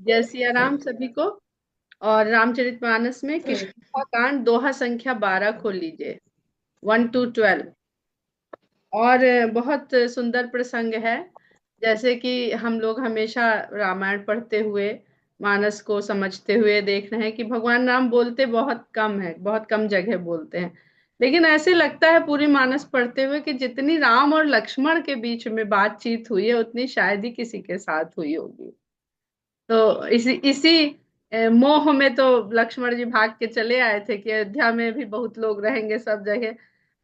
जय सिया राम सभी को। और रामचरितमानस में किष्किंधा कांड दोहा संख्या 12 खोल लीजिए, 1 to 12। और बहुत सुंदर प्रसंग है। जैसे कि हम लोग हमेशा रामायण पढ़ते हुए मानस को समझते हुए देख रहे हैं कि भगवान राम बोलते बहुत कम है, बहुत कम जगह बोलते हैं। लेकिन ऐसे लगता है पूरी मानस पढ़ते हुए कि जितनी राम और लक्ष्मण के बीच में बातचीत हुई है उतनी शायद ही किसी के साथ हुई होगी। तो इसी इसी मोह में तो लक्ष्मण जी भाग के चले आए थे कि अयोध्या में भी बहुत लोग रहेंगे, सब जगह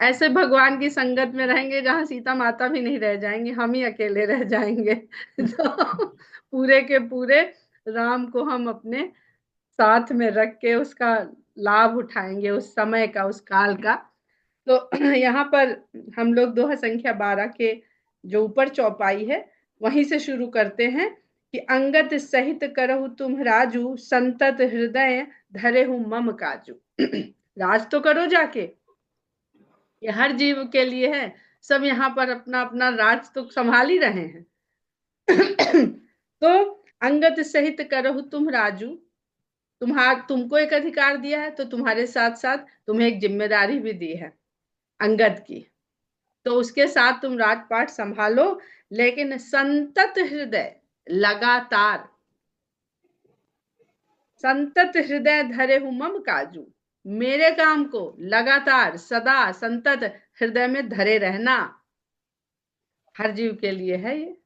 ऐसे भगवान की संगत में रहेंगे जहां सीता माता भी नहीं रह जाएंगी, हम ही अकेले रह जाएंगे। तो पूरे के पूरे राम को हम अपने साथ में रख के उसका लाभ उठाएंगे, उस समय का, उस काल का। तो यहाँ पर हम लोग दोहा संख्या 12 के जो ऊपर चौपाई है वहीं से शुरू करते हैं कि अंगद सहित करहु तुम राजू, संतत हृदय धरे हूं मम काजू। राज तो करो जाके, ये हर जीव के लिए है। सब यहाँ पर अपना अपना राज तो संभाल ही रहे हैं। तो अंगद सहित करहु तुम राजू, तुमको एक अधिकार दिया है तो तुम्हारे साथ साथ तुम्हें एक जिम्मेदारी भी दी है अंगद की। तो उसके साथ तुम राजपाट संभालो, लेकिन संतत हृदय, लगातार संतत हृदय धरे हूं मम काजू, मेरे काम को लगातार सदा संतत हृदय में धरे रहना। हर जीव के लिए है ये।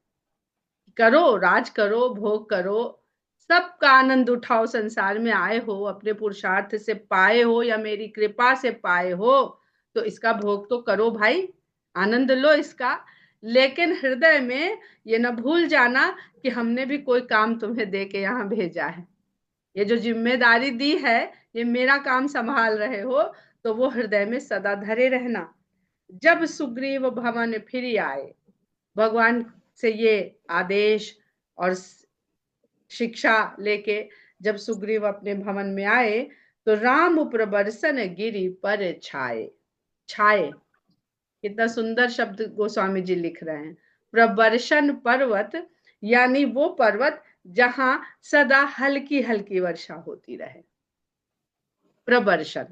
करो, राज करो, भोग करो, सबका आनंद उठाओ। संसार में आए हो, अपने पुरुषार्थ से पाए हो या मेरी कृपा से पाए हो, तो इसका भोग तो करो भाई, आनंद लो इसका। लेकिन हृदय में ये न भूल जाना कि हमने भी कोई काम तुम्हें दे के यहाँ भेजा है। ये जो जिम्मेदारी दी है, ये मेरा काम संभाल रहे हो, तो वो हृदय में सदा धरे रहना। जब सुग्रीव भवन फिर आए, भगवान से ये आदेश और शिक्षा लेके जब सुग्रीव अपने भवन में आए, तो राम प्रबरसन गिरि पर छाए। छाए, कितना सुंदर शब्द गोस्वामी जी लिख रहे हैं। प्रबर्शन पर्वत यानी वो पर्वत जहां सदा हल्की हल्की वर्षा होती रहे। प्रबर्शन,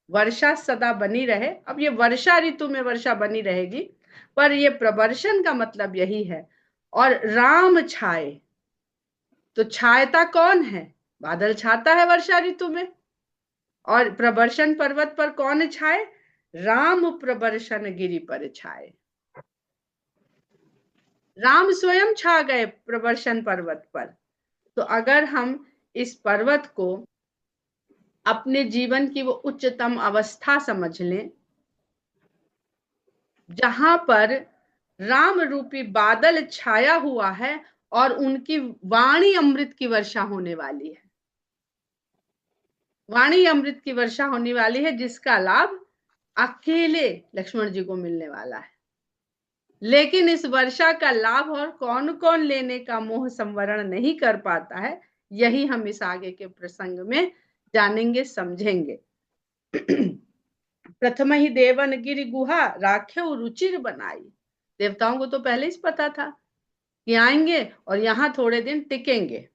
वर्षा सदा बनी रहे। अब ये वर्षा ऋतु में वर्षा बनी रहेगी, पर ये प्रबर्शन का मतलब यही है। और राम छाए, तो छायता कौन है? बादल छाता है वर्षा ऋतु में। और प्रबर्शन पर्वत पर कौन छाए? राम प्रबर्शन गिरि पर छाए। राम स्वयं छा गए प्रबर्शन पर्वत पर। तो अगर हम इस पर्वत को अपने जीवन की वो उच्चतम अवस्था समझ लें, जहां पर राम रूपी बादल छाया हुआ है और उनकी वाणी अमृत की वर्षा होने वाली है। वाणी अमृत की वर्षा होने वाली है, जिसका लाभ अकेले लक्ष्मण जी को मिलने वाला है। लेकिन इस वर्षा का लाभ और कौन कौन लेने का मोह संवरण नहीं कर पाता है, यही हम इस आगे के प्रसंग में जानेंगे, समझेंगे। प्रथम ही देवन गिरि गुहा राख्यो रुचिर बनाई। देवताओं को तो पहले ही पता था कि आएंगे और यहाँ थोड़े दिन टिकेंगे।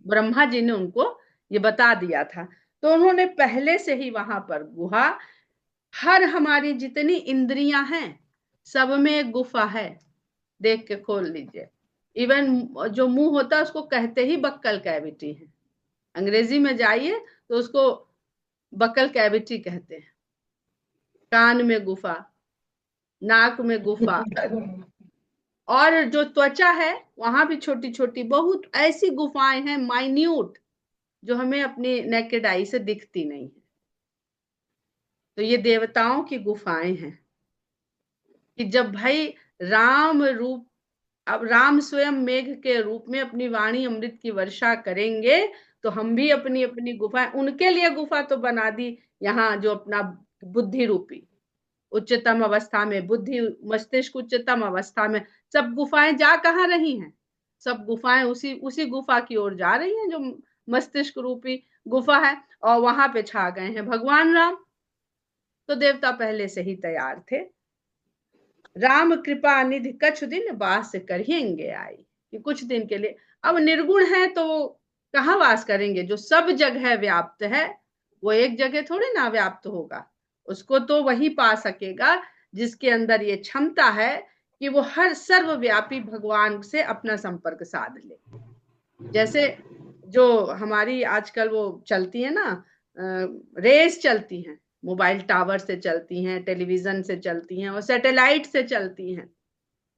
ब्रह्मा जी ने उनको ये बता दिया था, तो उन्होंने पहले से ही वहां पर गुहा, हर हमारी जितनी इंद्रियां हैं सब में एक गुफा है, देख के खोल लीजिए। इवन जो मुंह होता है उसको कहते ही बक्कल कैविटी है। अंग्रेजी में जाइए तो उसको बक्कल कैविटी कहते हैं। कान में गुफा, नाक में गुफा, और जो त्वचा है वहां भी छोटी छोटी बहुत ऐसी गुफाएं हैं, माइन्यूट, जो हमें अपनी नेकेड आई से दिखती नहीं है। तो ये देवताओं की गुफाएं हैं कि जब भाई राम रूप, अब राम स्वयं मेघ के रूप में अपनी वाणी अमृत की वर्षा करेंगे, तो हम भी अपनी अपनी गुफा, उनके लिए गुफा तो बना दी यहाँ, जो अपना बुद्धि रूपी उच्चतम अवस्था में, बुद्धि मस्तिष्क उच्चतम अवस्था में, सब गुफाएं जा कहाँ रही हैं? सब गुफाएं उसी उसी गुफा की ओर जा रही हैं जो मस्तिष्क रूपी गुफा है, और वहां पे छा गए हैं भगवान राम। तो देवता पहले से ही तैयार थे। राम कृपा निधि कछु दिन वास करेंगे आई। कि कुछ दिन के लिए। अब निर्गुण है तो कहाँ वास करेंगे? जो सब जगह व्याप्त है वो एक जगह थोड़ी ना व्याप्त होगा। उसको तो वही पा सकेगा जिसके अंदर ये क्षमता है कि वो हर सर्वव्यापी भगवान से अपना संपर्क साध ले। जैसे जो हमारी आजकल वो चलती है ना, रेस चलती हैं, मोबाइल टावर से चलती हैं, टेलीविजन से चलती हैं और सैटेलाइट से चलती हैं,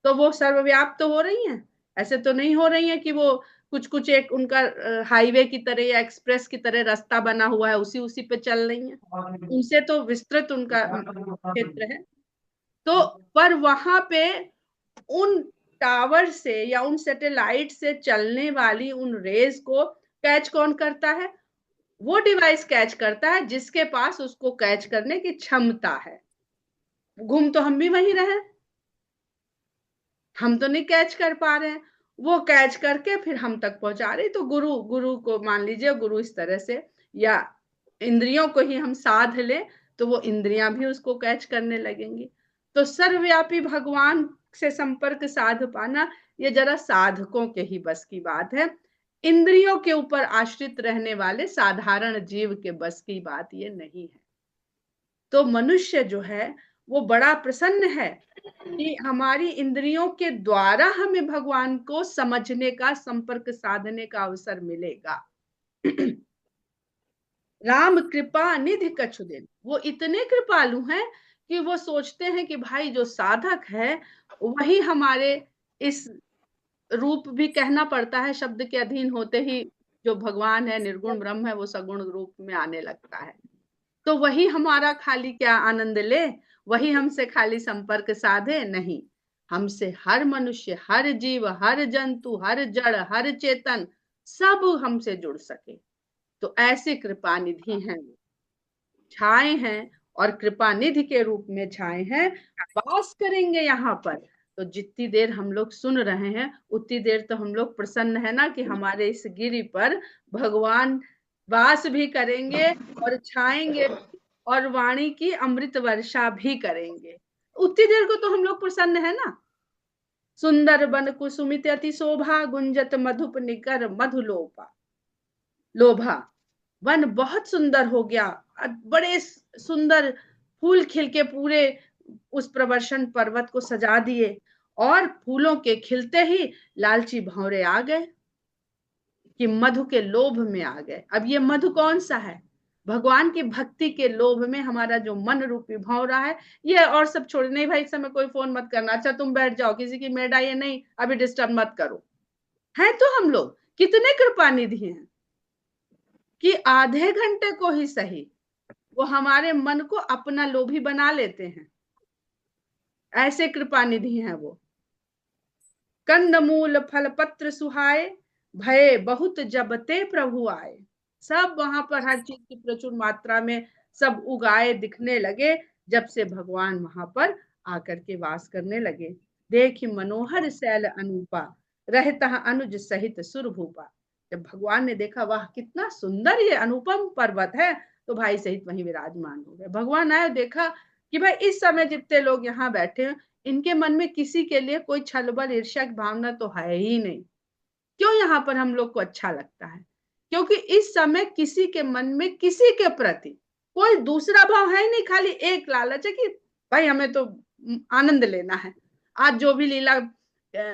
तो वो सर्वव्याप्त तो हो रही हैं। ऐसे तो नहीं हो रही हैं कि वो कुछ कुछ एक उनका हाईवे की तरह या एक्सप्रेस की तरह रास्ता बना हुआ है, उसी उसी पे चल रही हैं। उनसे तो विस्तृत उनका क्षेत्र है। तो पर वहां पे उन टावर से या उन सैटेलाइट से चलने वाली उन रेज को कैच कौन करता है? वो डिवाइस कैच करता है जिसके पास उसको कैच करने की क्षमता है। घूम तो हम भी वहीं रहे, हम तो नहीं कैच कर पा रहे हैं, वो कैच करके फिर हम तक पहुंचा रही। तो गुरु गुरु को मान लीजिए, गुरु इस तरह से, या इंद्रियों को ही हम साध ले तो वो इंद्रियां भी उसको कैच करने लगेंगी। तो सर्वव्यापी भगवान से संपर्क साध पाना ये जरा साधकों के ही बस की बात है। इंद्रियों के ऊपर आश्रित रहने वाले साधारण जीव के बस की बात ये नहीं है। तो मनुष्य जो है वो बड़ा प्रसन्न है कि हमारी इंद्रियों के द्वारा हमें भगवान को समझने का, संपर्क साधने का अवसर मिलेगा। राम कृपा निधि कछु दिन, वो इतने कृपालु हैं कि वो सोचते हैं कि भाई जो साधक है वही हमारे इस रूप भी कहना पड़ता है, शब्द के अधीन होते ही जो भगवान है, निर्गुण ब्रह्म है, वो सगुण रूप में आने लगता है। तो वही हमारा खाली क्या आनंद ले, वही हमसे खाली संपर्क साधे? नहीं, हमसे हर मनुष्य, हर जीव, हर जंतु, हर जड़, हर चेतन सब हमसे जुड़ सके। तो ऐसे कृपा निधि हैं, छाए हैं और कृपा निधि के रूप में छाए हैं, वास करेंगे यहाँ पर। तो जितनी देर हम लोग सुन रहे हैं उतनी देर तो हम लोग प्रसन्न है ना कि हमारे इस गिरि पर भगवान वास भी करेंगे और छाएंगे और वाणी की अमृत वर्षा भी करेंगे। उतनी देर को तो हम लोग प्रसन्न है ना। सुंदर बन कुसुमित अति शोभा, गुंजत मधुप निकर मधुलोपा लोभा। वन बहुत सुंदर हो गया, बड़े सुंदर फूल खिल के पूरे उस प्रवर्षण पर्वत को सजा दिए, और फूलों के खिलते ही लालची भौरे आ गए कि मधु के लोभ में आ गए। अब ये मधु कौन सा है? भगवान की भक्ति के लोभ में हमारा जो मन रूपी भौरा है। ये और सब छोड़, नहीं भाई इस समय कोई फोन मत करना, अच्छा तुम बैठ जाओ, किसी की मेड आई है, नहीं अभी डिस्टर्ब मत करो। है तो हम लोग कितने कृपा निधि हैं कि आधे घंटे को ही सही वो हमारे मन को अपना लोभी बना लेते हैं। ऐसे कृपा निधि हैं वो। कंद मूल फल पत्र सुहाए, भय बहुत जबते प्रभु आए। सब वहां पर हर चीज की प्रचुर मात्रा में सब उगाए दिखने लगे जब से भगवान वहां पर आकर के वास करने लगे। देखी मनोहर शैल अनूपा, रहता अनुज सहित सुरभूपा। जब भगवान ने देखा वाह कितना सुंदर ये अनुपम पर्वत है, तो भाई सहित वहीं विराजमान हो गए। भगवान आए, देखा कि भाई इस समय जितने लोग यहाँ बैठे हैं इनके मन में किसी के लिए कोई छल बल ईर्ष्या की भावना तो है ही नहीं। क्यों यहाँ पर हम लोग को अच्छा लगता है? क्योंकि इस समय किसी के मन में किसी के प्रति कोई दूसरा भाव है नहीं, खाली एक लालच है कि भाई हमें तो आनंद लेना है, आज जो भी लीला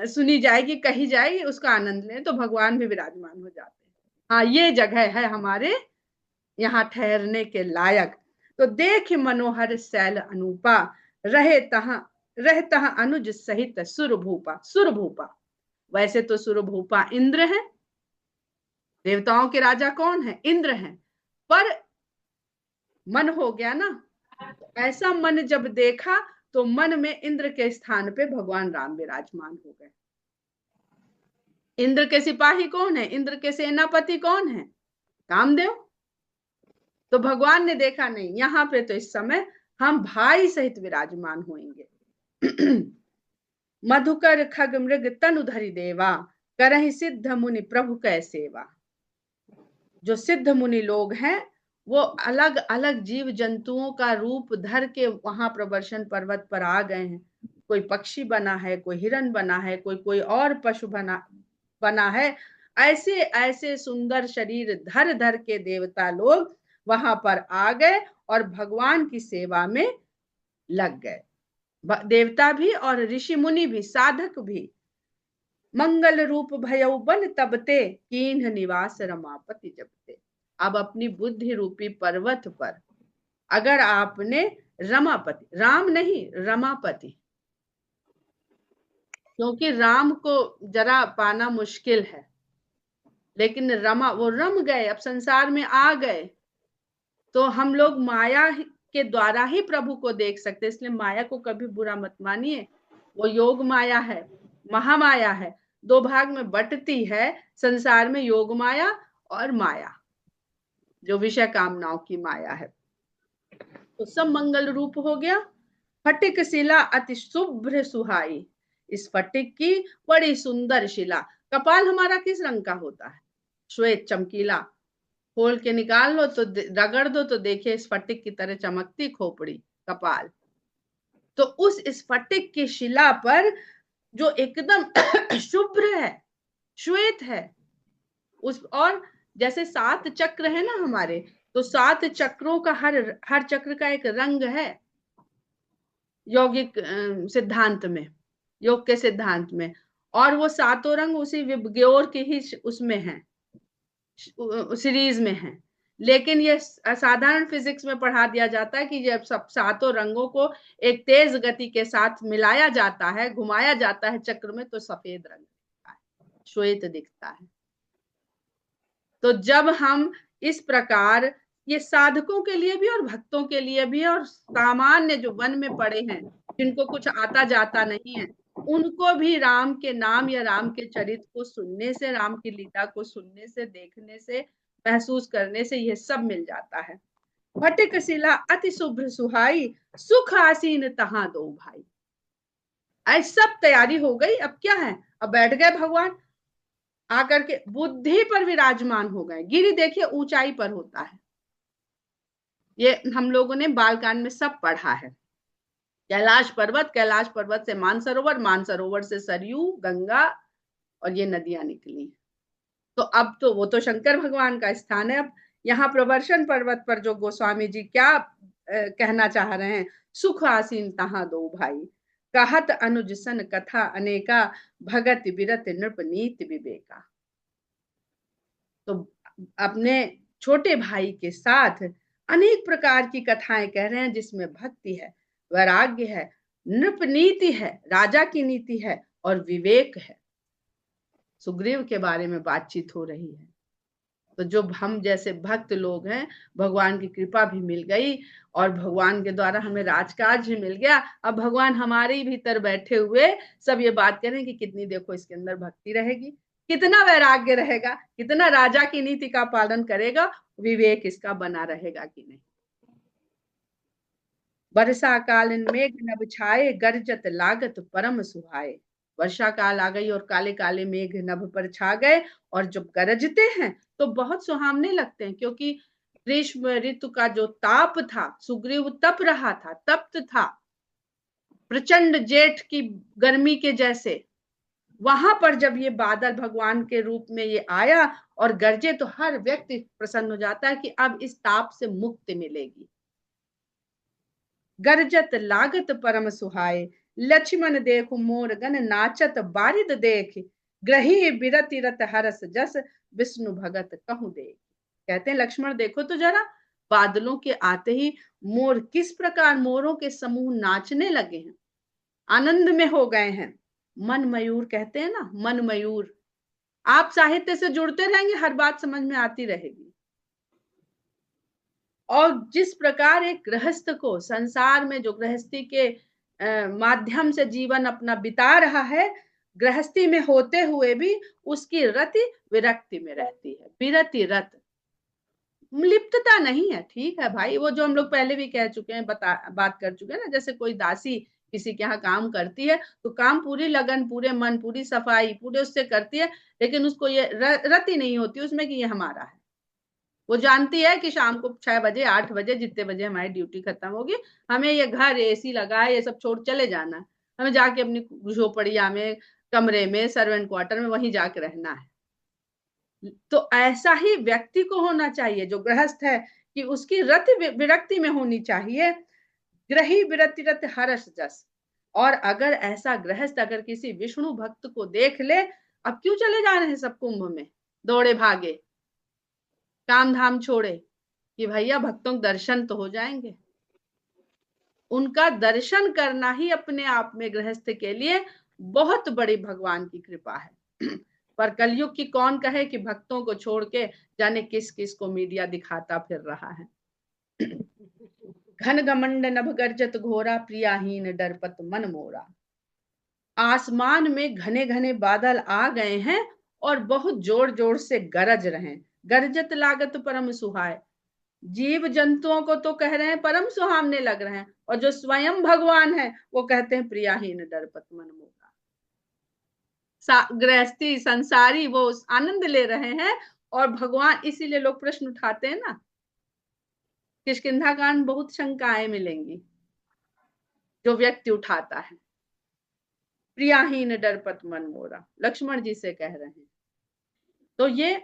सुनी जाएगी, कही जाएगी, उसका आनंद लें। तो भगवान भी विराजमान हो जाते हैं। हाँ, ये जगह है हमारे यहाँ ठहरने के लायक। तो देख मनोहर शैल अनूपा, रहे तहाँ अनुज सहित सुरभूपा। सुरभूपा, वैसे तो सुरभूपा इंद्र है, देवताओं के राजा कौन है? इंद्र हैं। पर मन हो गया ना, ऐसा मन जब देखा तो मन में इंद्र के स्थान पे भगवान राम विराजमान हो गए। इंद्र के सिपाही कौन है? इंद्र के सेनापति कौन है? कामदेव। तो भगवान ने देखा नहीं, यहाँ पे तो इस समय हम भाई सहित विराजमान होंगे। मधुकर खग मृग तनु धरि देवा, करहि सिद्ध मुनि प्रभु कै सेवा। जो सिद्ध मुनि लोग हैं वो अलग अलग जीव जंतुओं का रूप धर के वहां प्रवर्षण पर्वत पर आ गए हैं। कोई पक्षी बना है, कोई हिरण बना है, कोई कोई और पशु बना बना है। ऐसे ऐसे सुंदर शरीर धर धर के देवता लोग वहां पर आ गए और भगवान की सेवा में लग गए। देवता भी और ऋषि मुनि भी, साधक भी। मंगल रूप भयउ बन तबते, कीन्ह निवास रमापति जपते। अब अपनी बुद्धि रूपी पर्वत पर अगर आपने रमापति, राम नहीं रमापति, क्योंकि राम को जरा पाना मुश्किल है, लेकिन रमा, वो रम गए, अब संसार में आ गए। तो हम लोग माया के द्वारा ही प्रभु को देख सकते, इसलिए माया को कभी बुरा मत मानिए। वो योग माया है, महामाया है, दो भाग में बंटती है संसार में, योग माया और माया जो विषय कामनाओं की माया है। तो सब मंगल रूप हो गया। फटिक शिला अति शुभ्र सुहाई, इस फटिक की बड़ी सुंदर शिला। कपाल हमारा किस रंग का होता है? श्वेत चमकीला। खोल के निकाल लो तो रगड़ दो तो देखिए स्फटिक की तरह चमकती खोपड़ी कपाल। तो उस स्फटिक की शिला पर जो एकदम शुभ्र है, श्वेत है, उस, और जैसे 7 चक्र है ना हमारे, तो 7 चक्रों का हर चक्र का एक रंग है यौगिक सिद्धांत में, योग के सिद्धांत में। और वो 7 रंग उसी विबग्योर के ही उसमें है, सीरीज में है। लेकिन ये साधारण फिजिक्स में पढ़ा दिया जाता है कि जब सब 7 रंगों को एक तेज गति के साथ मिलाया जाता है, घुमाया जाता है चक्र में, तो सफेद रंग दिखता है, श्वेत दिखता है। तो जब हम इस प्रकार, ये साधकों के लिए भी और भक्तों के लिए भी, और सामान्य जो वन में पड़े हैं जिनको कुछ आता जाता नहीं है, उनको भी राम के नाम या राम के चरित्र को सुनने से, राम की लीला को सुनने से, देखने से, महसूस करने से ये सब मिल जाता है। फटिक शिला अति शुभ्र सुहाई, सुख आसीन तहां दो भाई। ऐसी सब तैयारी हो गई, अब क्या है, अब बैठ गए भगवान आकर के, बुद्धि पर विराजमान हो गए। गिरि देखिए ऊंचाई पर होता है, ये हम लोगों ने बालकांड में सब पढ़ा है। कैलाश पर्वत, कैलाश पर्वत से मानसरोवर, मानसरोवर से सरयू गंगा, और ये नदियां निकली। तो अब तो वो तो शंकर भगवान का स्थान है। अब यहाँ प्रवर्षण पर्वत पर जो गोस्वामी जी क्या कहना चाह रहे हैं, सुख आसीन तहां दो भाई, कहत अनुज सन कथा अनेका, भगत बिरत नृप नीति विवेका। तो अपने छोटे भाई के साथ अनेक प्रकार की कथाएं कह रहे हैं, जिसमें भक्ति है, वैराग्य है, नृप नीति है, राजा की नीति है, और विवेक है। सुग्रीव के बारे में बातचीत हो रही है। तो जो हम जैसे भक्त लोग हैं, भगवान की कृपा भी मिल गई और भगवान के द्वारा हमें राजकाज भी मिल गया। अब भगवान हमारे भीतर बैठे हुए सब ये बात करें कि कितनी देखो इसके अंदर भक्ति रहेगी, कितना वैराग्य रहेगा, कितना राजा की नीति का पालन करेगा, विवेक इसका बना रहेगा कि नहीं। वर्षा कालीन मेघ नभ छाए, गरजत लागत परम सुहाए। वर्षा काल आ गई और काले काले मेघ नभ पर छा गए, और जब गरजते हैं तो बहुत सुहावने लगते हैं, क्योंकि ग्रीष्म ऋतु का जो ताप था, सुग्रीव तप रहा था, तप्त था, प्रचंड जेठ की गर्मी के जैसे। वहां पर जब ये बादल भगवान के रूप में ये आया और गरजे, तो हर व्यक्ति प्रसन्न हो जाता है कि अब इस ताप से मुक्ति मिलेगी। गरजत लागत परम सुहाए, लक्ष्मण देखो मोर गन नाचत बारिद देख, ग्रही बिरति रत हरस जस, विष्णु भगत कहूं देख। कहते हैं लक्ष्मण देखो तो जरा, बादलों के आते ही मोर किस प्रकार मोरों के समूह नाचने लगे हैं, आनंद में हो गए हैं। मन मयूर कहते हैं ना, मन मयूर। आप साहित्य से जुड़ते रहेंगे, हर बात समझ में आती रहेगी। और जिस प्रकार एक गृहस्थ को संसार में, जो गृहस्थी के माध्यम से जीवन अपना बिता रहा है, गृहस्थी में होते हुए भी उसकी रति विरक्ति में रहती है, विरति रत, लिप्तता नहीं है। ठीक है भाई, वो जो हम लोग पहले भी कह चुके हैं, बात कर चुके हैं ना, जैसे कोई दासी किसी के यहाँ काम करती है तो काम पूरी लगन, पूरे मन, पूरी सफाई, पूरे उससे करती है, लेकिन उसको ये रति नहीं होती उसमें कि ये हमारा है। वो जानती है कि शाम को 6 बजे 8 बजे जितने बजे हमारी ड्यूटी खत्म होगी, हमें ये घर एसी लगा है ये सब छोड़ चले जाना है, हमें जाके अपनी झोपड़िया में कमरे में, सर्वेंट क्वार्टर में, वहीं जाके रहना है। तो ऐसा ही व्यक्ति को होना चाहिए जो गृहस्थ है, कि उसकी रति विरक्ति में होनी चाहिए। ग्रही विरति रत हर्ष जस। और अगर ऐसा गृहस्थ अगर किसी विष्णु भक्त को देख ले, अब क्यों चले जा रहे हैं सब कुंभ में, दौड़े भागे, काम धाम छोड़े, कि भैया भक्तों के दर्शन तो हो जाएंगे। उनका दर्शन करना ही अपने आप में गृहस्थ के लिए बहुत बड़ी भगवान की कृपा है। पर कलयुग की कौन कहे कि भक्तों को छोड़ के जाने किस किस को मीडिया दिखाता फिर रहा है। घन घमंड नभ गर्जत घोरा, प्रियाहीन डरपत मन मोरा। आसमान में घने घने बादल आ गए हैं और बहुत जोर जोर से गरज रहे हैं। गरजत लागत परम सुहाय। जीव जंतुओं को तो कह रहे हैं परम सुहावने लग रहे हैं, और जो स्वयं भगवान है वो कहते हैं प्रियाहीन डरपत मन मोरा। गृहस्थी संसारी वो आनंद ले रहे हैं, और भगवान, इसीलिए लोग प्रश्न उठाते हैं ना, किष्किंधा कांड बहुत शंकाएं मिलेंगी जो व्यक्ति उठाता है। प्रियाहीन डरपत मन मोरा, लक्ष्मण जी से कह रहे हैं। तो ये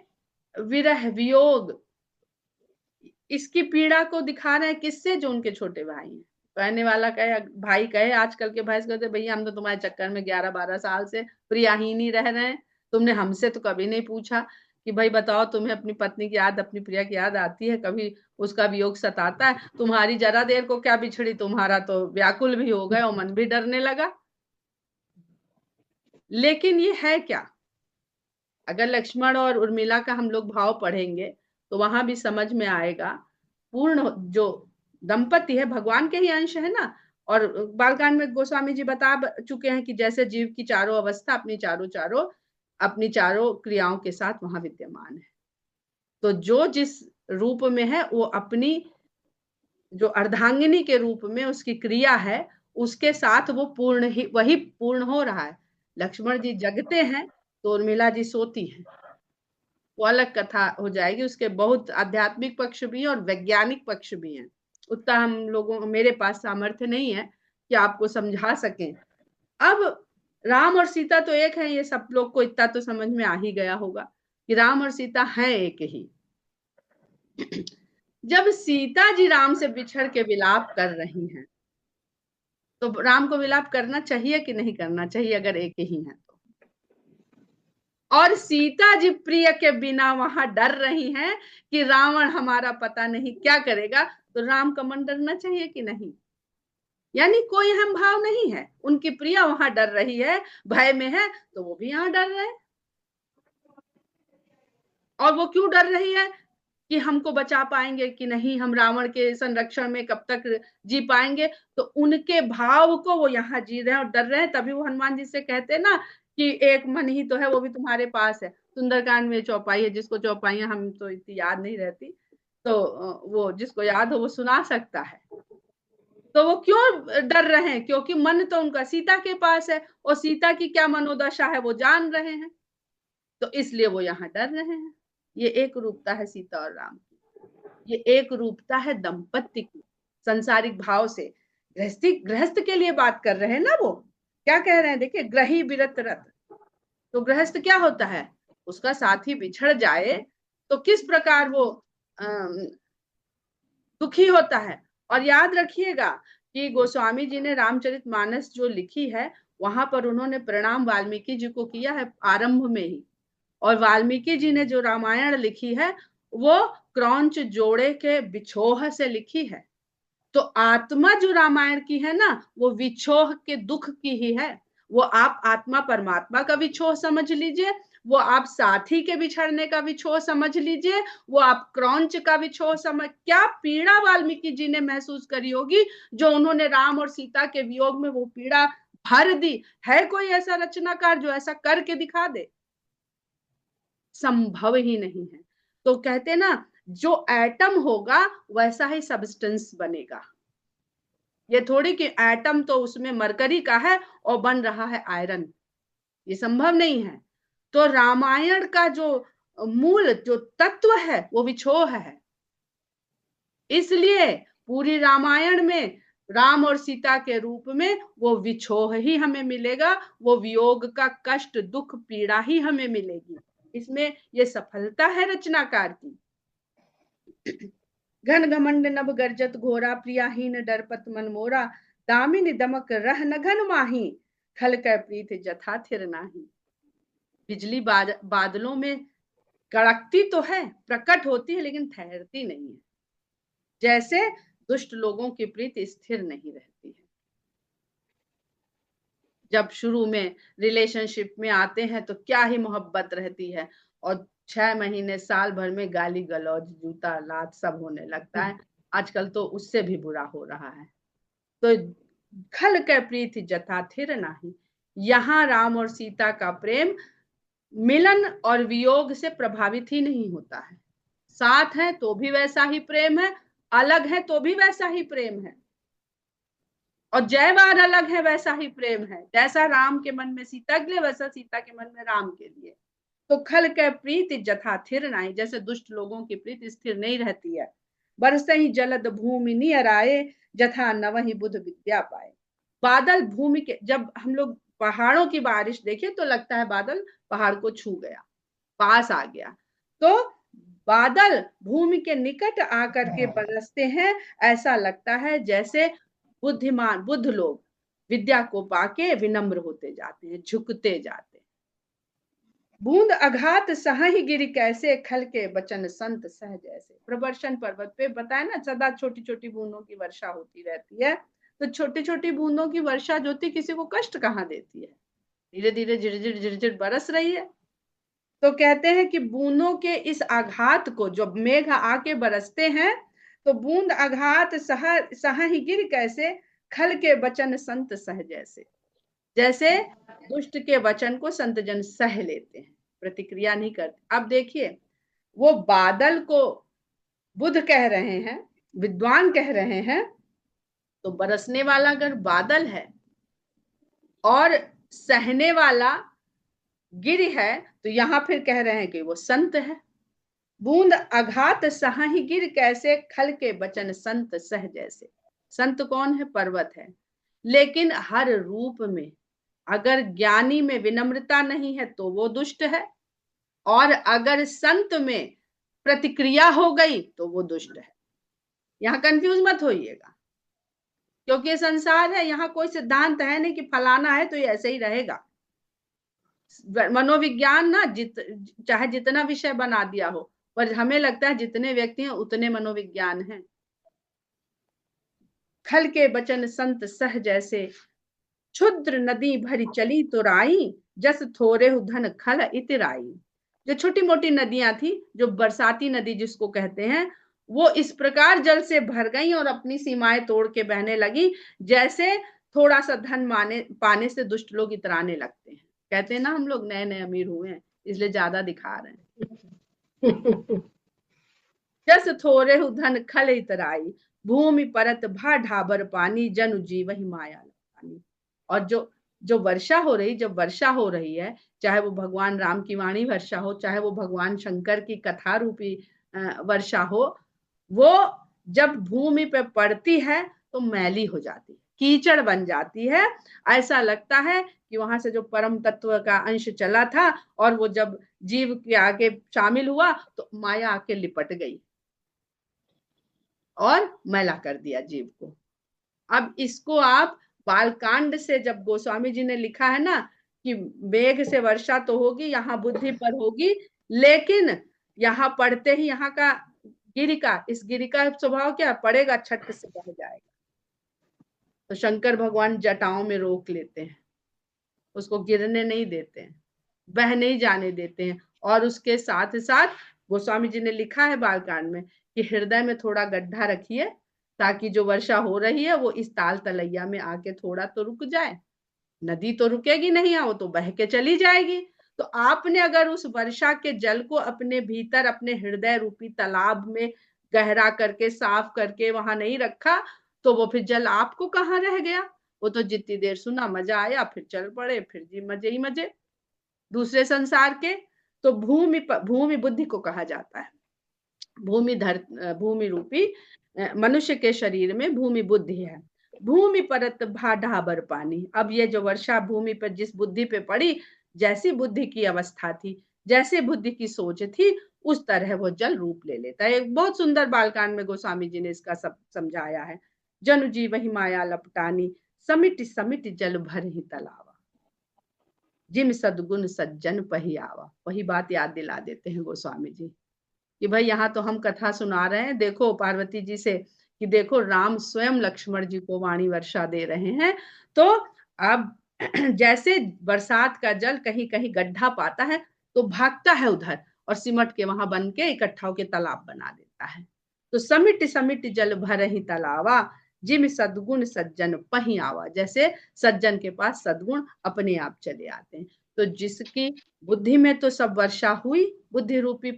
विरह वियोग, इसकी पीड़ा को दिखा रहे हैं किससे, जो उनके छोटे भाई हैं। कहने वाला कहे, भाई कहे, आजकल के भाई कहते भैया हम तो तुम्हारे चक्कर में 11-12 साल से प्रियाहीन ही रह रहे हैं, तुमने हमसे तो कभी नहीं पूछा कि भाई बताओ तुम्हें अपनी पत्नी की याद, अपनी प्रिया की याद आती है, कभी उसका वियोग सताता है? तुम्हारी जरा देर को क्या बिछड़ी, तुम्हारा तो व्याकुल भी हो गए और मन भी डरने लगा। लेकिन ये है क्या, अगर लक्ष्मण और उर्मिला का हम लोग भाव पढ़ेंगे तो वहां भी समझ में आएगा। पूर्ण जो दंपति है भगवान के ही अंश है ना। और बालकांड में गोस्वामी जी बता चुके हैं कि जैसे जीव की चारों अवस्था अपनी चारों क्रियाओं के साथ वहां विद्यमान है। तो जो जिस रूप में है वो अपनी जो अर्धांगिनी के रूप में उसकी क्रिया है उसके साथ वो पूर्ण ही वही पूर्ण हो रहा है। लक्ष्मण जी जगते हैं तो उर्मिला जी सोती हैं, वो अलग कथा हो जाएगी। उसके बहुत आध्यात्मिक पक्ष भी हैं और वैज्ञानिक पक्ष भी हैं। उतना हम लोगों, मेरे पास सामर्थ्य नहीं है कि आपको समझा सकें। अब राम और सीता तो एक है, ये सब लोग को इतना तो समझ में आ ही गया होगा कि राम और सीता हैं एक ही। जब सीता जी राम से बिछड़ के विलाप कर रही हैं तो राम को विलाप करना चाहिए कि नहीं करना चाहिए, अगर एक ही है तो? और सीता जी प्रिय के बिना वहां डर रही हैं कि रावण हमारा पता नहीं क्या करेगा, तो राम का मन डरना चाहिए कि नहीं? यानी कोई हम भाव नहीं है, उनकी प्रिया वहां डर रही है, भय में है, तो वो भी यहाँ डर रहे हैं। और वो क्यों डर रही है कि हमको बचा पाएंगे कि नहीं, हम रावण के संरक्षण में कब तक जी पाएंगे? तो उनके भाव को वो यहाँ जी रहे हैं और डर रहे हैं। तभी वो हनुमान जी से कहते हैं ना कि एक मन ही तो है, वो भी तुम्हारे पास है। सुंदरकांड में चौपाई है, जिसको चौपाइयां हम तो इतनी याद नहीं रहती, तो वो जिसको याद हो वो सुना सकता है। तो वो क्यों डर रहे हैं? क्योंकि मन तो उनका सीता के पास है, और सीता की क्या मनोदशा है वो जान रहे हैं, तो इसलिए वो यहाँ डर रहे हैं। ये एक रूपता है सीता और राम की, ये एक रूपता है दंपत्ति की। संसारिक भाव से गृहस्थ के लिए बात कर रहे हैं ना, वो क्या कह रहे हैं देखिए, ग्रही विरत रत। तो गृहस्थ क्या होता है, उसका साथी बिछड़ जाए तो किस प्रकार वो दुखी होता है। और याद रखिएगा कि गोस्वामी जी ने रामचरितमानस जो लिखी है, वहां पर उन्होंने प्रणाम वाल्मीकि जी को किया है आरंभ में ही। और वाल्मीकि जी ने जो रामायण लिखी है वो क्रौंच जोड़े के बिछोह से लिखी है। तो आत्मा जो रामायण की है ना, वो विछोह के दुख की ही है। वो आप आत्मा परमात्मा का विछोह समझ लीजिए, वो आप साथी के बिछड़ने का विछोह समझ लीजिए, वो आप क्रौंच का विछोह समझ, क्या पीड़ा वाल्मीकि जी ने महसूस करी होगी जो उन्होंने राम और सीता के वियोग में वो पीड़ा भर दी। है कोई ऐसा रचनाकार जो ऐसा करके दिखा दे? संभव ही नहीं है। तो कहते ना, जो एटम होगा वैसा ही सब्सटेंस बनेगा। ये थोड़ी कि एटम तो उसमें मरकरी का है और बन रहा है आयरन, ये संभव नहीं है। तो रामायण का जो मूल जो तत्व है वो विछोह है। इसलिए पूरी रामायण में राम और सीता के रूप में वो विछोह ही हमें मिलेगा, वो वियोग का कष्ट, दुख, पीड़ा ही हमें मिलेगी। इसमें ये सफलता है रचनाकार की। घन घमंड नभ गर्जत घोरा, प्रियाहीन डरपत मन मोरा, दामिनी दमक रह न घन माही, खल कै प्रीत जथा थिर नाही। बिजली बादलों में कड़कती तो है, प्रकट होती है, लेकिन ठहरती नहीं है। जैसे दुष्ट लोगों की प्रीति स्थिर नहीं रहती है। जब शुरू में रिलेशनशिप में आते हैं तो क्या ही मोहब्बत रहती है, और 6 महीने साल भर में गाली गलौज, जूता लात सब होने लगता है। आजकल तो उससे भी बुरा हो रहा है। तो खल के प्रीति जथा थिर नाही, यहाँ राम और सीता का प्रेम मिलन और वियोग से प्रभावित ही नहीं होता है। साथ है तो भी वैसा ही प्रेम है, अलग है तो भी वैसा ही प्रेम है, और जय बार अलग है वैसा ही प्रेम है। जैसा राम के मन में सीता के लिए, वैसा सीता के मन में राम के लिए। तो खल के प्रीति जथा थिर नाही, जैसे दुष्ट लोगों की प्रीति स्थिर नहीं रहती है। बरसे ही जलद भूमि नियर आए, जथा नवहि बुध विद्या पाए। बादल भूमि के, जब हम लोग पहाड़ों की बारिश देखें तो लगता है बादल पहाड़ को छू गया, पास आ गया। तो बादल भूमि के निकट आकर के बरसते हैं, ऐसा लगता है जैसे बुद्धिमान बुद्ध लोग विद्या को पाके विनम्र होते जाते हैं, झुकते जाते हैं। बूंद अघात सही गिरी कैसे, खल के बचन संत सह जैसे। प्रवर्षण पर्वत पे बताया ना, सदा छोटी छोटी बूंदों की वर्षा होती रहती है। तो छोटी छोटी बूंदों की वर्षा जो होती किसी को कष्ट कहाँ देती है, धीरे धीरे झिरझिर झिरझिर बरस रही है। तो कहते हैं कि बूंदों के इस आघात को, जब मेघ आके बरसते हैं, तो बूंद आघात सह ही गिर कैसे, खल के वचन संत सह जैसे। जैसे दुष्ट के वचन को संत जन सह लेते हैं, प्रतिक्रिया नहीं करते। अब देखिए, वो बादल को बुध कह रहे हैं, विद्वान कह रहे हैं, तो बरसने वाला अगर बादल है और सहने वाला गिर है, तो यहां फिर कह रहे हैं कि वो संत है। बूंद अघात सही गिर कैसे, खल के बचन संत सह जैसे। संत कौन है? पर्वत है। लेकिन हर रूप में अगर ज्ञानी में विनम्रता नहीं है तो वो दुष्ट है, और अगर संत में प्रतिक्रिया हो गई तो वो दुष्ट है। यहां कंफ्यूज मत होइएगा, क्योंकि ये संसार है, यहाँ कोई सिद्धांत है नहीं कि फलाना है तो ये ऐसे ही रहेगा। मनोविज्ञान ना चाहे जितना विषय बना दिया हो, पर हमें लगता है जितने व्यक्ति हैं उतने मनोविज्ञान हैं। खल के बचन संत सह जैसे, क्षुद्र नदी भरी चली तुराई, जस थोरे धन खल इतराई। जो छोटी मोटी नदियां थी, जो बरसाती नदी जिसको कहते हैं, वो इस प्रकार जल से भर गई और अपनी सीमाएं तोड़ के बहने लगी, जैसे थोड़ा सा धन पाने से दुष्ट लोग इतराने लगते हैं। कहते हैं ना, हम लोग नए नए अमीर हुए हैं इसलिए ज्यादा दिखा रहे हैं। जस थोरे धन खल इतराई, भूमि परत भा ढाबर पानी, जनु जीव ही माया पानी। और जो वर्षा हो रही, जब वर्षा हो रही है, चाहे वो भगवान राम की वाणी वर्षा हो, चाहे वो भगवान शंकर की कथा रूपी वर्षा हो, वो जब भूमि पे पड़ती है तो मैली हो जाती है, कीचड़ बन जाती है। ऐसा लगता है कि वहां से जो परम तत्व का अंश चला था, और वो जब जीव के आगे शामिल हुआ तो माया आके लिपट गई और मैला कर दिया जीव को। अब इसको आप बालकांड से, जब गोस्वामी जी ने लिखा है ना कि मेघ से वर्षा तो होगी, यहाँ बुद्धि पर होगी, लेकिन यहाँ पढ़ते ही यहाँ का गिरिका, इस गिरिका स्वभाव क्या पड़ेगा, छट से बह जाएगा। तो शंकर भगवान जटाओं में रोक लेते हैं, उसको गिरने नहीं देते हैं, बह नहीं जाने देते हैं। और उसके साथ साथ गोस्वामी जी ने लिखा है बालकांड में कि हृदय में थोड़ा गड्ढा रखिए, ताकि जो वर्षा हो रही है वो इस ताल तलैया में आके थोड़ा तो रुक जाए। नदी तो रुकेगी नहीं, वो तो बह के चली जाएगी। तो आपने अगर उस वर्षा के जल को अपने भीतर, अपने हृदय रूपी तालाब में गहरा करके, साफ करके वहां नहीं रखा, तो वो फिर जल आपको कहाँ रह गया। वो तो जितनी देर सुना, मजा आया, फिर चल पड़े, फिर जी मजे ही मजे दूसरे संसार के। तो भूमि बुद्धि को कहा जाता है। भूमि रूपी मनुष्य के शरीर में भूमि बुद्धि है। भूमि परत भा ढाबर पानी। अब ये जो वर्षा भूमि पर जिस बुद्धि पे पड़ी, जैसी बुद्धि की अवस्था थी, जैसे बुद्धि की सोच थी, उस तरह वो जल रूप ले लेता है। एक बहुत सुंदर बालकांड में गोस्वामी जी ने इसका सब समझाया है। जनु जी वही माया लपटानी, समिट समिट जल भर ही तलावा, जिम सदगुण सज्जन पही आवा। वही बात याद दिला देते हैं गोस्वामी जी कि भाई यहाँ तो हम कथा सुना रहे हैं, देखो पार्वती जी से कि देखो राम स्वयं लक्ष्मण जी को वाणी वर्षा दे रहे हैं। तो अब जैसे बरसात का जल कहीं कहीं गड्ढा पाता है तो भागता है उधर और सिमट के वहां बन के इकट्ठा होकर तालाब बना देता है। तो समिट समिट जल भर ही तलावा, जिम सदगुण सज्जन पही आवा। जैसे सज्जन के पास सदगुण अपने आप चले आते हैं। तो जिसकी बुद्धि में तो सब वर्षा हुई बुद्धि रूपी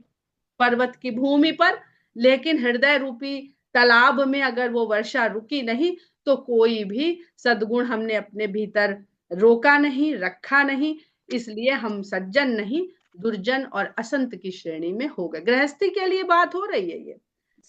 पर्वत की भूमि पर, लेकिन हृदय रूपी तालाब में अगर वो वर्षा रुकी नहीं तो कोई भी सद्गुण हमने अपने भीतर रोका नहीं, रखा नहीं, इसलिए हम सज्जन नहीं, दुर्जन और असंत की श्रेणी में हो गए। गृहस्थी के लिए बात हो रही है ये।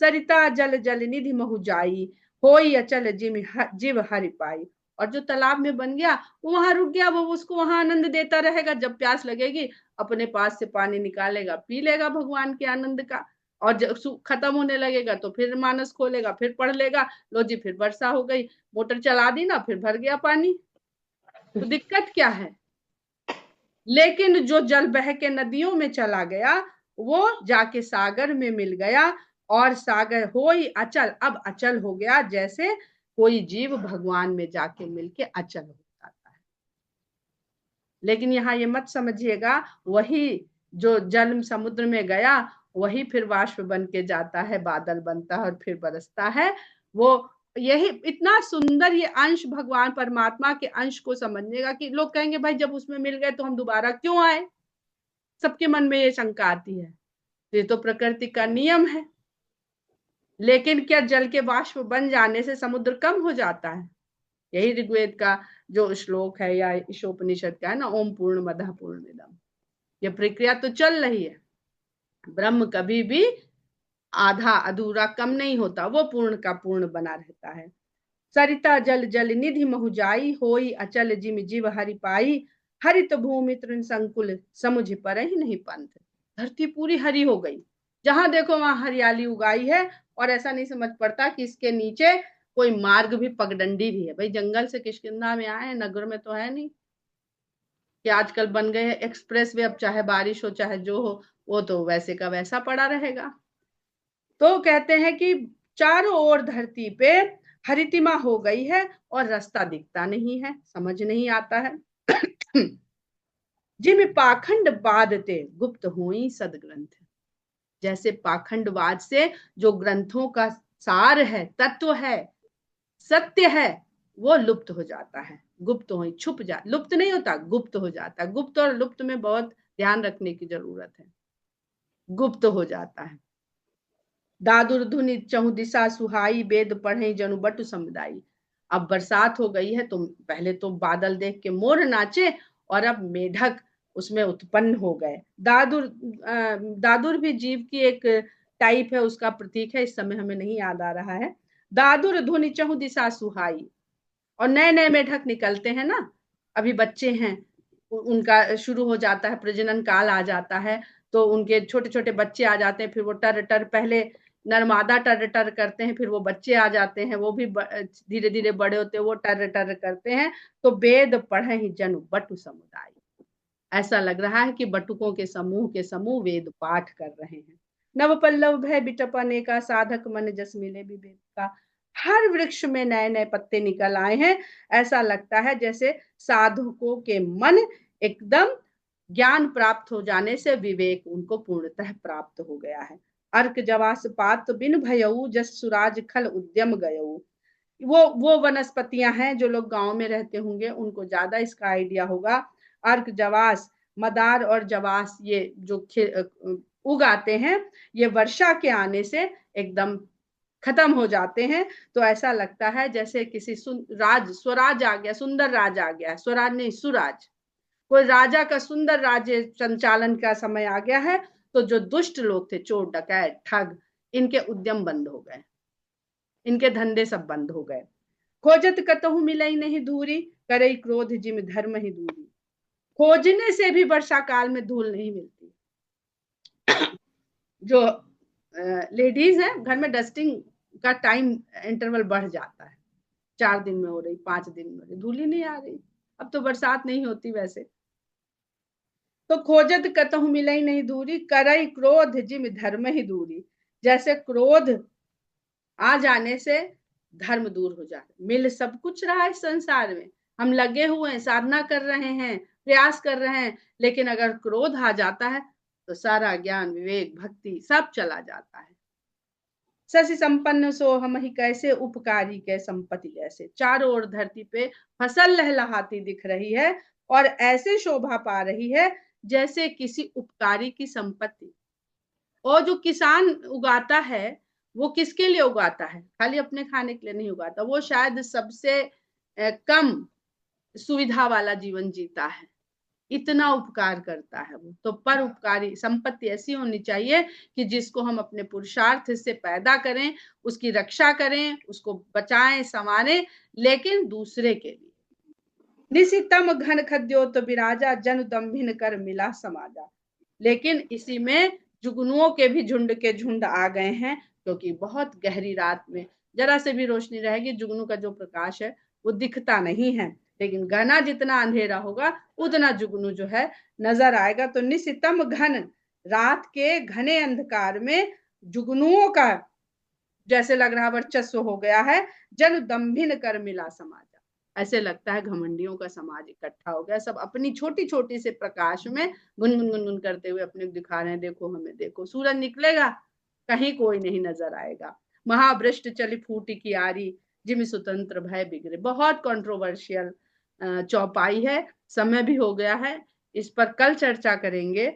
सरिता जल जल निधि महु जाई, होई अचल जीव हरि पाई। और जो तालाब में बन गया वो वहां रुक गया, वो उसको वहां आनंद देता रहेगा। जब प्यास लगेगी अपने पास से पानी निकालेगा, पी लेगा भगवान के आनंद का। और जब खत्म होने लगेगा तो फिर मानस खोलेगा, फिर पढ़ लेगा, लो जी फिर वर्षा हो गई, मोटर चला दी ना, फिर भर गया पानी। तो दिक्कत क्या है? लेकिन जो जल बह के नदियों में चला गया वो जाके सागर में मिल गया, और सागर हो ही अचल, अब अचल हो गया। जैसे कोई जीव भगवान में जाके मिलके अचल हो जाता है। लेकिन यहाँ ये मत समझिएगा वही जो जल समुद्र में गया वही फिर वाष्प बन के जाता है, बादल बनता है और फिर बरसता है। वो यही इतना सुंदर ये अंश भगवान परमात्मा के अंश को समझनेगा कि लोग कहेंगे भाई जब उसमें मिल गए तो हम दोबारा क्यों आए, सबके मन में ये शंका आती है। ये तो प्रकृति का नियम है। लेकिन क्या जल के वाष्प बन जाने से समुद्र कम हो जाता है? यही ऋग्वेद का जो श्लोक है या ईशोपनिषद का है ना, ओम पूर्ण मदः पूर्णमिदम, ये प्रक्रिया तो चल रही है। ब्रह्म कभी भी आधा अधूरा कम नहीं होता, वो पूर्ण का पूर्ण बना रहता है। सरिता जल जल निधि महु जाई, होई अचल जिम जीव हरि पाई। हरित भूमि तृण संकुल समुझ पर ही नहीं पंथ। धरती पूरी हरी हो गई, जहां देखो वहां हरियाली उगाई है। और ऐसा नहीं समझ पड़ता कि इसके नीचे कोई मार्ग भी, पगडंडी भी है। भाई जंगल से किष्किंधा में आए, नगर में तो है नहीं कि आजकल बन गए एक्सप्रेस वे, अब चाहे बारिश हो चाहे जो हो वो तो वैसे का वैसा पड़ा रहेगा। तो कहते हैं कि चारों ओर धरती पे हरितिमा हो गई है और रास्ता दिखता नहीं है, समझ नहीं आता है। जिम पाखंड बादते गुप्त हुई सदग्रंथ। जैसे पाखंडवाद से जो ग्रंथों का सार है, तत्व है, सत्य है, वो लुप्त हो जाता है। गुप्त हो, छुप जा, लुप्त नहीं होता, गुप्त हो जाता है। गुप्त और लुप्त में बहुत ध्यान रखने की जरूरत है। गुप्त हो जाता है। दादुर धुनि चहु दिशा सुहाई, वेद पढ़े जनु बटु समुदायी। अब बरसात हो गई है तो पहले तो बादल देख के मोर नाचे, और अब मेढक उसमें उत्पन्न हो गए। दादुर भी जीव की एक टाइप है, उसका प्रतीक है, इस समय हमें नहीं याद आ रहा है। दादुर धुनि चहु दिशा सुहाई, और नए नए मेढक निकलते हैं ना, अभी बच्चे हैं, उनका शुरू हो जाता है, प्रजनन काल आ जाता है, तो उनके छोटे छोटे बच्चे आ जाते हैं। फिर वो टर टर, पहले नरमादा टर टर करते हैं, फिर वो बच्चे आ जाते हैं, वो भी धीरे धीरे बड़े होते हैं, वो टर टर करते हैं। तो वेद पढ़े ही जनु बटु समुदाय। ऐसा लग रहा है कि बटुकों के समूह वेद पाठ कर रहे हैं। नव पल्लव भय बिटपने का, साधक मन जस मिले विवेक का। हर वृक्ष में नए नए पत्ते निकल आए हैं। ऐसा लगता है जैसे साधकों के मन एकदम ज्ञान प्राप्त हो जाने से विवेक उनको पूर्णतः प्राप्त हो गया है। अर्क जवास पात बिन भयऊ, जस सुराज खल उद्यम गयऊ। वो वनस्पतियां हैं, जो लोग गांव में रहते होंगे उनको ज्यादा इसका आइडिया होगा। अर्क जवास, मदार और जवास, ये जो उगाते हैं, ये वर्षा के आने से एकदम खत्म हो जाते हैं। तो ऐसा लगता है जैसे किसी स्वराज आ गया, सुंदर राज आ गया, स्वराज नहीं सुराज, कोई राजा का सुंदर राज्य संचालन का समय आ गया है। तो जो दुष्ट लोग थे, चोर डकैत ठग, इनके उद्यम बंद हो गए, इनके धंधे सब बंद हो गए। खोजत कतहु मिलई नहीं धूरी, करई क्रोध जिम धर्म ही दूरी। खोजने से भी वर्षा काल में धूल नहीं मिलती। जो लेडीज है घर में डस्टिंग का टाइम इंटरवल बढ़ जाता है, 4 दिन में हो रही, 5 दिन में हो रही, धूल ही नहीं आ रही। अब तो बरसात नहीं होती वैसे। तो खोजत कतहु मिलई नहीं दूरी, करई क्रोध जिम धर्म ही दूरी। जैसे क्रोध आ जाने से धर्म दूर हो जाए। मिल सब कुछ रहा है संसार में, हम लगे हुए हैं, साधना कर रहे हैं, प्रयास कर रहे हैं, लेकिन अगर क्रोध आ जाता है तो सारा ज्ञान, विवेक, भक्ति सब चला जाता है। शशि संपन्न सो हम ही कैसे, उपकारी के संपत्ति जैसे। चारों ओर धरती पे फसल लहलहाती दिख रही है और ऐसे शोभा पा रही है जैसे किसी उपकारी की संपत्ति। और जो किसान उगाता है वो किसके लिए उगाता है? खाली अपने खाने के लिए नहीं उगाता, वो शायद सबसे कम सुविधा वाला जीवन जीता है, इतना उपकार करता है वो। तो पर उपकारी संपत्ति ऐसी होनी चाहिए कि जिसको हम अपने पुरुषार्थ से पैदा करें, उसकी रक्षा करें, उसको बचाएं, संवारें, लेकिन दूसरे के लिए। निशितम घन खद्योत विराजा, जन दम्भिन कर मिला समाजा। लेकिन इसी में जुगनुओं के भी झुंड के झुंड आ गए हैं, क्योंकि बहुत गहरी रात में जरा से भी रोशनी रहेगी, जुगनू का जो प्रकाश है वो दिखता नहीं है, लेकिन घना जितना अंधेरा होगा उतना जुगनू जो है नजर आएगा। तो निशितम घन, रात के घने अंधकार में जुगनुओं का जैसे लग रहा वर्चस्व हो गया है। जन दम्भिन कर मिला समाजा, ऐसे लगता है घमंडियों का समाज इकट्ठा हो गया, सब अपनी छोटी छोटी से प्रकाश में गुनगुन गुनगुन करते हुए अपने दिखा रहे हैं, देखो हमें देखो। सूरज निकलेगा कहीं कोई नहीं नजर आएगा। महावृष्ट चली फूटी कियारी, जिम स्वतंत्र भय बिगड़े। बहुत कंट्रोवर्शियल चौपाई है, समय भी हो गया है, इस पर कल चर्चा करेंगे।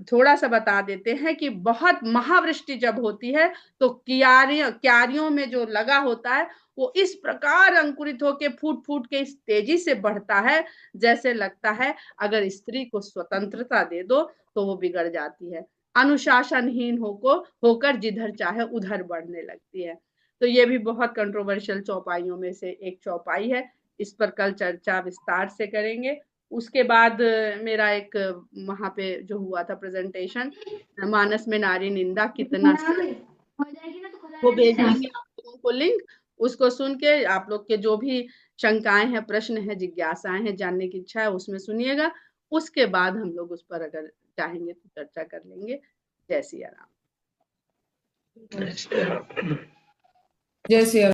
थोड़ा सा बता देते हैं कि बहुत महावृष्टि जब होती है तो क्यारियों में जो लगा होता है वो इस प्रकार अंकुरित होकर फूट फूट के इस तेजी से बढ़ता है, जैसे लगता है अगर स्त्री को स्वतंत्रता दे दो तो वो बिगड़ जाती है, अनुशासनहीन होकर जिधर चाहे उधर बढ़ने लगती है। तो ये भी बहुत कंट्रोवर्शियल चौपाइयों में से एक चौपाई है, इस पर कल चर्चा विस्तार से करेंगे। उसके बाद मेरा एक वहां पे जो हुआ था प्रेजेंटेशन, मानस में नारी निंदा कितना, वो भेज देंगे आप लोगों को लिंक। उसको सुन के आप लोग के जो भी शंकाएं हैं, प्रश्न है, जिज्ञासाएं हैं, जानने की इच्छा है, उसमें सुनिएगा। उसके बाद हम लोग उस पर अगर चाहेंगे तो चर्चा कर लेंगे। जय सिया राम। जय सिया